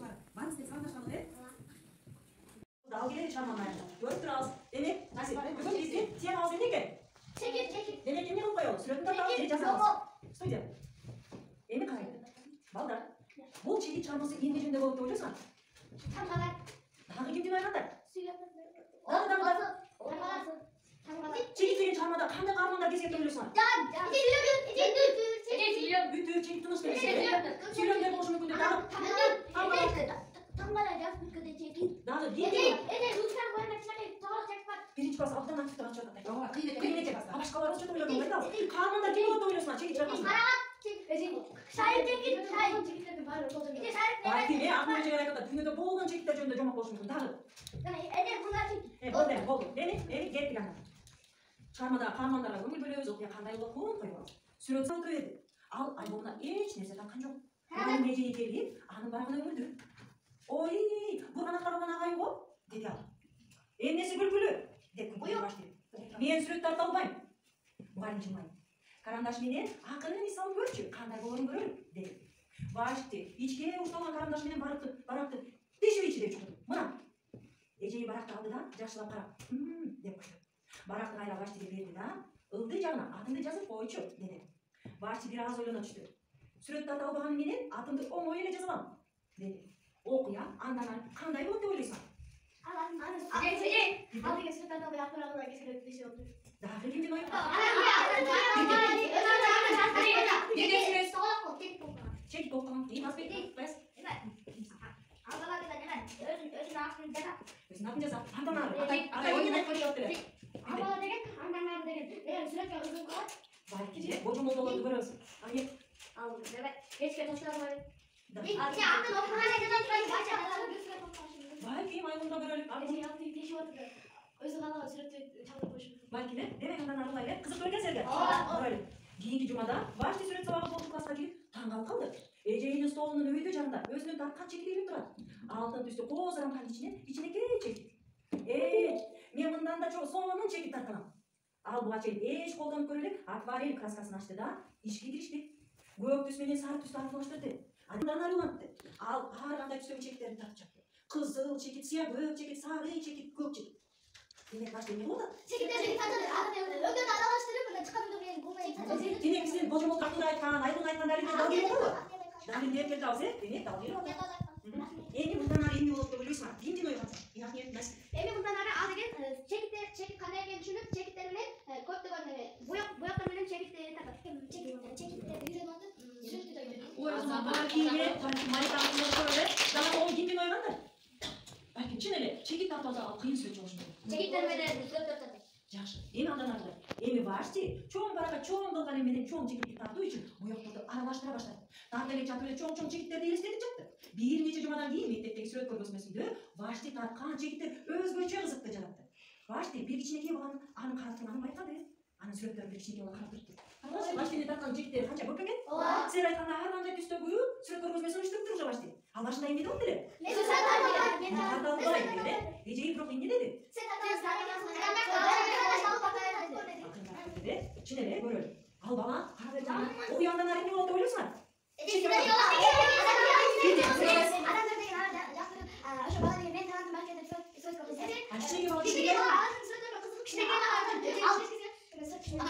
var. Var mı sen de sana ne? Dal gele çarmanlar. Gördün az. Demek nasıl? Bugün bizi sen az ne ki? Çekil. Demek ne koyuyor? Sürekli dal gele çarmanlar. Stuydu. Emi kaydı. Balda. Bu çeki çarması indi günde bolup oynuyorsan. Tangalar. Daha kim dinlemedi? Suyatlar. Çeki seni çarmada kandı karmanda kesip oynuyorsan. Bütün çeki tunus dedi. Sülüm de boşuna kunde daha. Daha değil. Birinci bas altından çıktı açıyordu. Kıymet bas. Ama başkaları açıyordu öyle olmadı da. Karmanda kim oldu oynuyorsan çeki çarması. Belki ne aklına gelene kadar dünyada boldan çekikler jönünde jomak boşuna daha. Boldu. Beni gel planla. Çarmada karmandalar көңіл бөлөбүз окуя кандай болот көңүл койгон. Сүрөт салып еді. Ал альбомуна эч нерсе таккан жок. Анын межеи келип, анын барагына үңүлдү. Ой, бул ана караган агай го, деди ал. Эмнеси күлкүлүү? Деп күлкүлө баштайт. Мен сүрөт тарта албайм. Мугалим жылмайт. Карандаш менен акынын мисалын көрчү, кандай болгонун көрөлү, деди. Башты, ичке ушталган карандаш менен баракты тишип ичи деп чыкты. Мына. Эжеи баракты алды да, жакшылап карап, деп койду. Баракты кайра башчыга берди да, ылдый жагына атымды жазып койчу, деди. Башчы бир аз ойлоно түштү. Сүрөттү албаганы менен атымды оңой эле жаза алам, деди. Окуя андан кандай болот деп ойлойсуң? Дагы кимдин ою? Чек окуган, эми аспект бас. Өзүн атын жаза. Андан ары. Атай ойнай коюп берет. Belki de bocum oldu görürüz. Hani belki maymunda görelim. Belki de demek ondan arılayla kızıp böyle sergen. Görelim. Keyinki cumada başta süret sabahı doldu klasına girip tangal kaldı. Eceğinin stolunun öydü canında özünün tartkan çekilip durar. Altın üstü kozaran kan içine kere çekip. Men bundan da çok sonun çekip tartkanam. Al bu açayım eş koldanıp görülüp akvarel kraskasını açtı da işe girişti. Gök түс менен sarı түстü arılaştırdı. Adından arılandı. Al har qanday түстөгү чекиттерди тартып жатты. Кызыл чекит, сия көк чекит, сары чекит, көк чекит. Демек баш деме болду. Чекиттерди тартып өгөн аралаштырып мына чыкканды мен болмойт. Демек сен божомол тартып айткан, айдын айткан далилдер дал келип болду. Далил деп келди алсы, демек дал келип болду. Эми мындан ары эмне болот деп ойлойсуң? Кимдин ою бар? Яхнет нас. Эми мындан ары ал деген чекит кандай экенин түшүнүп, чекиттер менен көптөгөн бояктар менен чекиттерди тартат. Чекиттерди үйрөнүп атып, сүрөттү да үйрөнүп. Ой, озма балкиге, маритамды көрөлү. Дана ол кимдин ою кандай? Балким чын эле, чекит тартып ал кыйын сүрөт болушу мүмкүн. Чекиттер менен сүрөт тартат. Жакшы. Эми андан ары. Эми башчы чоң барага чоң кылган менен чоң чекитти тартуу үчүн бояктарды аралаштыра баштады. Тарта эле жатып эле чоң чекиттерди элестетип жатты. Бир нече жумадан кийин мектептеги сүрөт көргөзмөсүндө башчы тарткан чекиттер өзгөчө кызыктуу жатты. Башчы бир кичинекей баланын анын каратканын байкады. Анын сүрөттөрү бир кичинекей бала карап турду. Башчы тарткан чекиттер канча көп экен? Сен айтканда ар кандай түстөгү сүрөт көргөзмөсүн уюштуруп турду башчы. Ал башында эмне деп эле? Мен сатам. Тарталбай деди. Эжеи бирок эмне деди? Сен тартасың. Чын эле көрөлү. Ал бала карап жатканда уяндан ары эмне болот деп ойлойсуңар? Ошо бала деген мен талантым бар экен деп сөз көрсөтөт. Кичинекей бала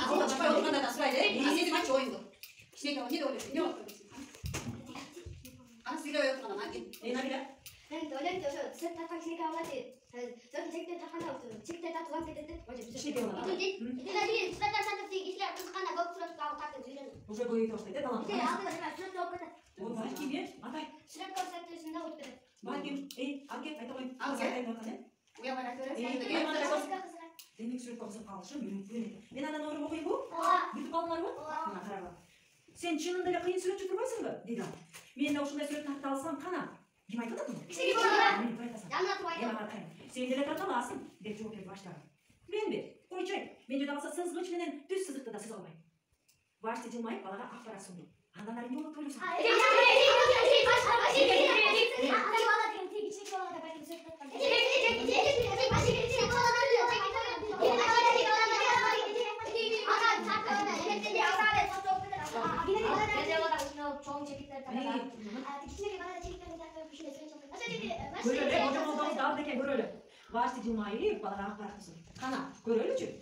Ал башка болгондо да сурайды. Сенин анча оюңду. Кичинекей эмне деп ойлойсуң? Эмне болот? Аны сүйлөп отурган ана ким? Набила. Мен ойлойм ошо сөз тарткан кичинекей бала дейт. Сөздүн чекиттери тартканда чекиттер тартылган кетет деп. Кичинекей бала. Сөз тартсаңыз кишилер кызыкканда көп сүрөт тартып үйрөнөт. Уже көбөйүп баштайт, талант. Алдыда сүрөт болуп кетет. Балким атай. Сүрөт көрсөтүүсүндө болуп кетет. Балким, алке айта коюн. Уябана көрөсүң. Демек сүрөткө кызык калышым үйрөнөт. Мен андан орун окуймбу? Бүтүп калдыңарбы? Мына карагыла. Сен чынында эле кыйын сүрөтчү турбайсыңбы? Деди ал. Мен да ушундай сүрөт тарта алсам кана. Ким айтып атат муну? Кичинекей бала. Жанына туруп айтам. Сен деле тарта аласың, деп жооп берди баштагы. Менби? Койчу. Мен жада калса сызгыч менен түз сызыкты да сыза албайм. Башты жылмайып балага акбарат сунду. Андан ары эмне болот деп ойлойсуң? Чоң чекиттер тартат. Кичинекей бала чекиттерди тартып Göröyle, hocam olmamız da deken göröyle. Başta cilmayı balarak bırakmışsın. Kana, göröyle çünkü.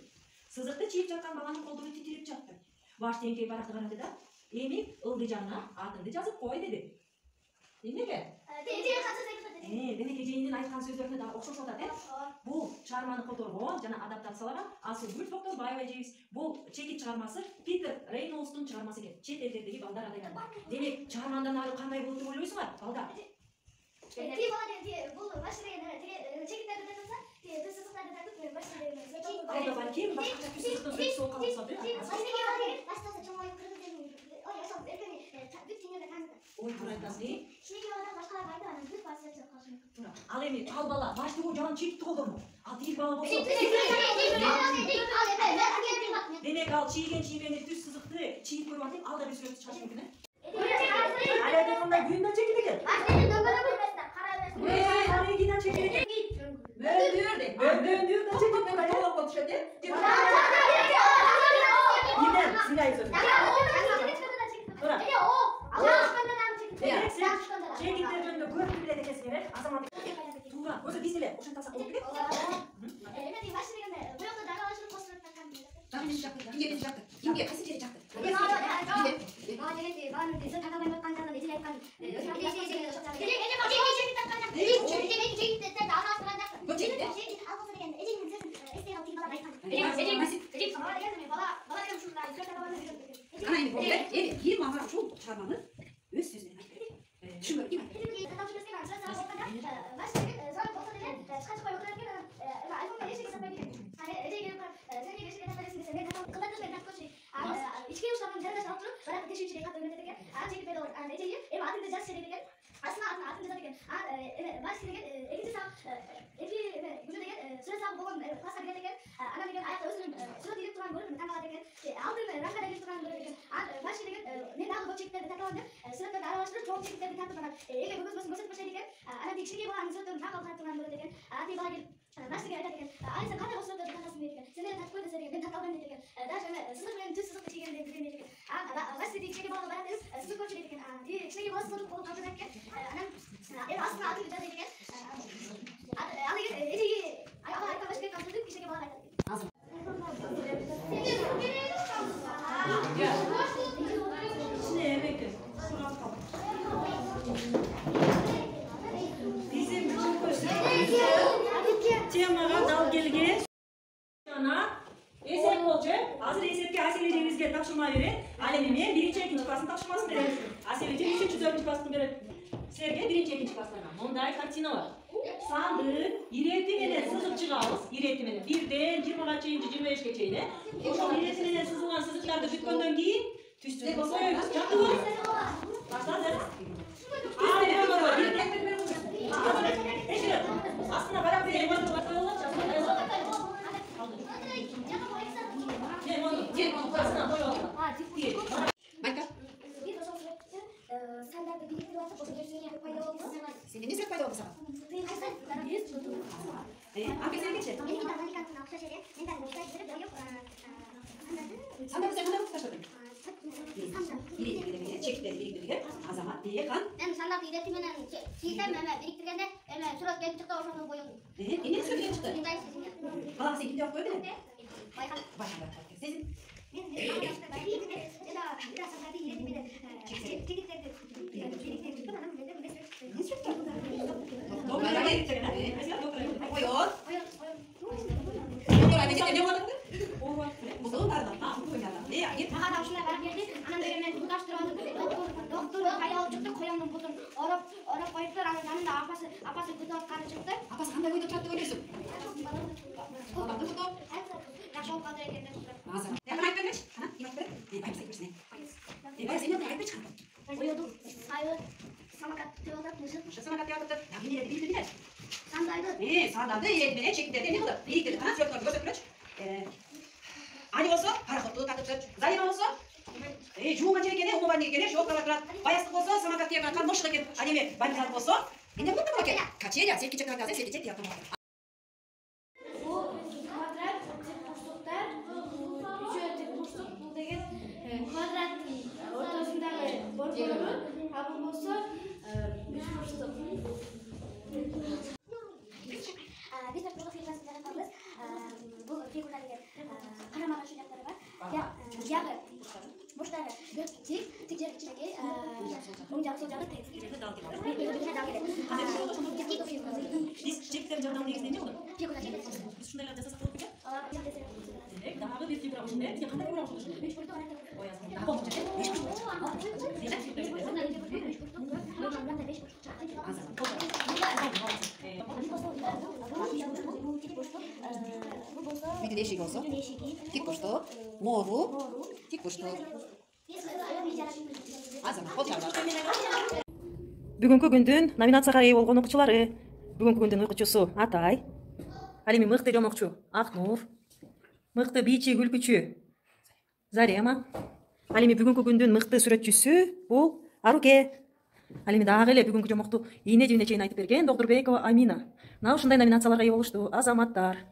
Sızıkta çiğip çatkan balanın kolduğunu titirip çattı. Başta enkey barakta karadı da, emi ıldı canına atındı yazıp koy dedi. Dinle mi? Ece'ye katı sekizde. Demek Ece'nin aytkan sözlerine daha okşoş oda. Bu çağırmanı kotorgon, jana adaptatsiyalagan asıl gül doktor Bayeva Ece'yiz. Bu çekit çağırması Peter Reynolds'un çağırması eкен. Çet elдердеги балдар атайдан. Demek çağırmandan ары кандай болду деп ойлойсуңар, балдар? Ти бала dedi bu başlayan çekitler de tanısa, ти сызыктарды тартып başlayan. Алда балким башкача күсүктөн сөз соол калса да. Başta çoğu kırdı dedim. O yaşam erkeni büt dünyada tanıdı. Ой, бурайтасың. Şimdi adam başkalar vardı ama büt başta kalsın. Ал эми ал бала башты о жагын чекитти колдормо. Ал тиги бала болсо. Демек ал чийген чийбени түз сызыкты чийип көрүп атып, ал да бир сүрөттү чачып экен. Ала айтканда күндө чекит экен. Карайгидан чекит экен. Мөндүр да чекит экен. Толоп отушат э. Ийден сыйлайм сөз. Чекиттер жөнүндө көп билет экенсиңер, азамат. Туура, өзү биз эле ошентсак болот белек. Kimge kasım yeri çaktı. Anayın bu evet, bir mağara çok çarmanı öz sözlerine ayıp. Şunu değil mi? İçki uçlarının derece saltı, bana bir şey katı öğretirken, çekip böyle olur. Ece'yi ev adını da söyledikken, aslında adını da söyledikken, başlığın ikinci sağ, vücudun süre sağ boğun pasta giderken, ana bir ayakta özünün süre dilip duran görür, tanıma derken, altın ranka dilip duran görürken, başlığın ne daha bu çekikleri takılandı, sürekli araştırıp çok çekikleri takıp bana, ege bugün basit başlayırken, ana bir kişiye bağlı sürekli takıp takılan görürken, adi bağlı başlığı ayakta aynı kadar o sürekli takasın derken, senede takıp da söylüyorken, takılan derken, daha sonra sınıfların tüm sınıfı çekilen derken, başlığı kişiye bağlı bana dedim, sınıf koçu derken, kişiye bağlı sınıf kolu takıp derken, ev aslında adı güzel derken, adı Ece'yi ama arkadaş bir kaptırdık kişiye bağlı derken. Şimdi emekli. Bizim bütün koşullarımızda temaga dal kelген. Ana esep bolчу. Азыр эсепке Асел эжеңизге тапшырма берет. Ал эми мен биринчи, экинчи класстын тапшырмасын берем. Асел эже үчүнчү, төртүнчү класстын берет. Силерге биринчи, экинчи класстарга. Мындай картина бар. Сандык, ирети менен сызык чыгабыз. Ирети менен 1ден 20га чейин, 25ге чейин. Ошол ирети менен сызылган сызыктарды бүткөндөн кийин түстү коюбуз. Жактыбы? Баштадык. Ал эми бар. Астына барак берип коюлат. Майка, Standartda biriktirib olsa, o'sha versiyaga paydo bo'lsa, senin ne sebep payda oldu sana? Anke sen geçer. Sen de bu sene ne taşıdın? İri, çekikleri biriktirdik. Azamat diye kan. Ben standart iletiminden çiğdem biriktirgende surat gelip çıktı ortamda boyun. Ne söyleyeyim çıktı? Birinden sizinle. Valla sen kimde yok böyle mi? Baykan. Başında. Sizin? Doktora gittik. Koyuyor. Doktora gittik. Ne oldu? Bu da onlardan. Ha, bu onlardan. Ne ya? Git. Aha şuna bana geldi. Anam böyle tutaştıramadı. Doktor kayal çıktı. Koyanın butun. Orap koyuplar. Anamın da apası tutup karı çıktı. Apası kanda koydu çattı oynuyorsun. Babam da tutu. Yaşam kadar geldi. Ağzına. Ya bırak geç. Ha? Yemek ver. Bayım sen görsün. Bayım sen yapma. Bayım çıkar. Uyudu. Hayır. Samakat tüyoda mısın? Sana kat yaptı. Ya yine de bildiler. Sandaydı. Sağlarda iletmene çekikleri ne kadar? Biriktirdik. Ha? Sürekli gördük kılıç. Ali olsa parakotu takıp zayıf olsa жууга жерекене угуба негене жолдора турат. Баястык болсо самокат тиеп аткан мошук экен. Ал эми банкалык болсо эмне болду буга экен? Качеля, сен кичек квадрат, сен кичек тиятмак. Bu kvadrat tek boşluklar, üçüncü tek boşluk bu деген kvadratın ortasındaki borbolorun, ha bu bolsa üç boşluk. Onun cevabı soru cevabı test. Жерде дал келет. Өзіне дал келеді. Қандай бір жолда сонда Тестке көбейіп. Биз жігіттердің жардамы негізінде не болады? Фигура чекет. Біз шундайлар жасасақ болады екен. Тестер. Демек, дағы бір фигура ушундай. Бізге қандай фигура ушундай? Беш бурду орайда. Ой, азыр дағы болмок жерде беш күш болады. Үйдің eşigi olsun. Tik burçlu. Moru. Tik burçlu. Azam. Kol çağlar. Бүгүнкү күндүн номинацияга ээ болгон окуучулары. Бүгүнкү күндүн уйкучусу Атай. Ал эми мыкты жомокчу Акнур. Мыкты бийчи күлкүчү Зарема. Ал эми бүгүнкү күндүн мыкты сүрөтчүсү бул Аруке. Ал эми дагы эле бүгүнкү жомокту ийне жибине чейин айтып берген Доктурбекова Амина. Мына ушундай номинацияларга ээ болушту азаматтар.